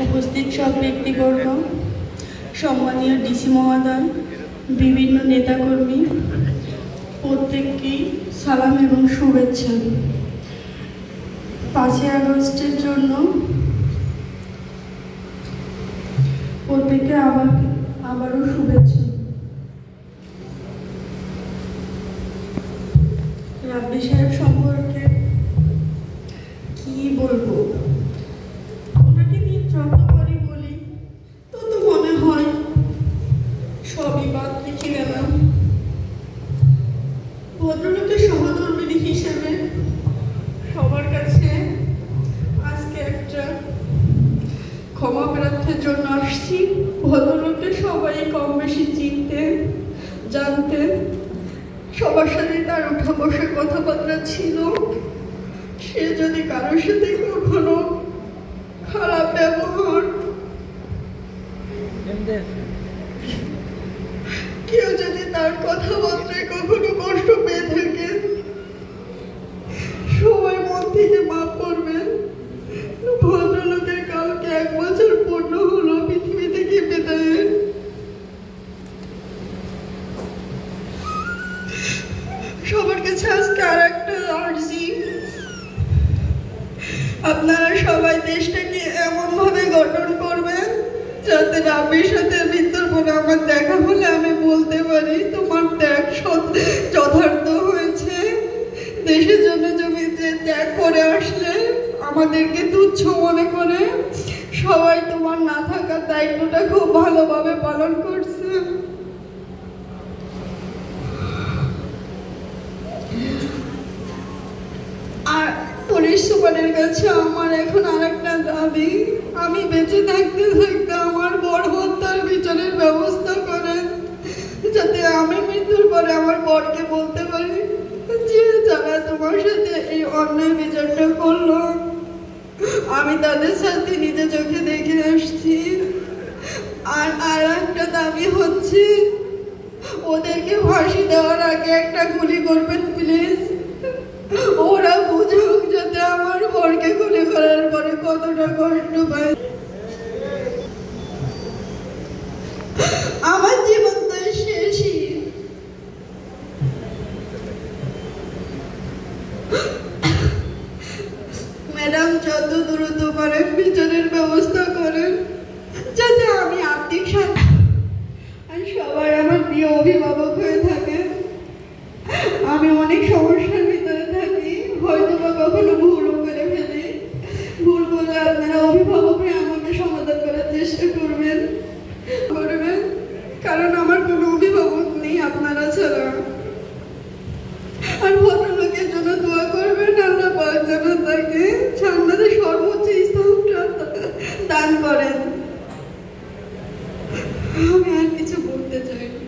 উপস্থিত সব ব্যক্তিবর্গ, সম্মানীয় ডিসি মহোদয়, বিভিন্ন নেতাকর্মী, প্রত্যেককেই সালাম এবং শুভেচ্ছা। 5ই আগস্টের জন্য প্রত্যেককে আবারও শুভেচ্ছা। রাব্বি সাহেব সম্পর্কে কি বলবো, ওনাকে নিয়ে যতবারই বলি তত মনে হয় সবই বাদ রেখে গেলাম। ভদ্রলোকের সহধর্মিণী হিসেবে সবার কাছে আজকে একটা ক্ষমা প্রার্থনার জন্য আসছি। ভদ্রলোককে সবাই কম বেশি চিনতেন, জানতেন, সবার সাথে তার উঠা বসা কথাবার্তা ছিল। সে যদি কারোর সাথে কখনো খারাপ ব্যবহার, কেউ যদি তার কথাবার্তায় কখনো কষ্ট পেয়ে থাকে, সবাই মন থেকে মাফ করবেন। ভদ্রলোকের কালকে 1 বছর পূর্ণ হলো পৃথিবী থেকে বিদায়ের। সবার কাছে আজকে আর একটা আর্জি, আপনারা সবাই দেশটাকে এমন ভাবে গঠন করবেন যাতে রাব্বির সাথে মৃত্যুর পরে আমার দেখা হলে আমি বলতে পারি তোমার ত্যাগ যথার্থ হয়েছে। দেশের জন্য জমিতে ত্যাগ করে আসলে আমাদেরকে তুচ্ছ মনে করে সবাই তোমার না থাকার দায়িত্বটা খুব ভালোভাবে পালন করছে। আর পুলিশ সুপারের কাছে আমার এখন আরেকটা দাবি, আমি বেঁচে থাকতে থাকতে আমার বর হত্যার বিচারের ব্যবস্থা করেন, যাতে আমি মৃত্যুর পরে আমার বরকে বলতে পারি যে যারা তোমার সাথে এই অন্যায় বিচারটা করলো আমি তাদের সাথে নিজে চোখে দেখে আসছি। আর একটা দাবি হচ্ছে ওদেরকে ফাঁসি দেওয়ার আগে একটা গুলি করবেন প্লিজ। ওরা বুঝুক যাতে আমার বরকে গুলি করার পরে কতটা কষ্ট পায়। আমার জীবন তো শেষই। ম্যাডাম যত দ্রুত পারেন বিচারের ব্যবস্থা করেন যাতে আমি আর্থিক সাথে আর সবাই আমার প্রিয় অভিভাবক হয়ে থাকে। আমি অনেক সমস্যার ভিতরে থাকি, হয়তো বা কখনো ভুলও করে ফেলি। ভুল করলে আপনারা অভিভাবক হয়ে আমাকে সমাধান করার চেষ্টা করবেন, কারণ আমার কোনো অভিভাবক নেই আপনারা ছাড়া। আর ভদ্রলোকের জন্য দোয়া করবেন, আল্লাহ পাক যেন তাকে জান্নাতের সর্বোচ্চ স্থানটা দান করেন। আমি আর কিছু বলতে চাই না।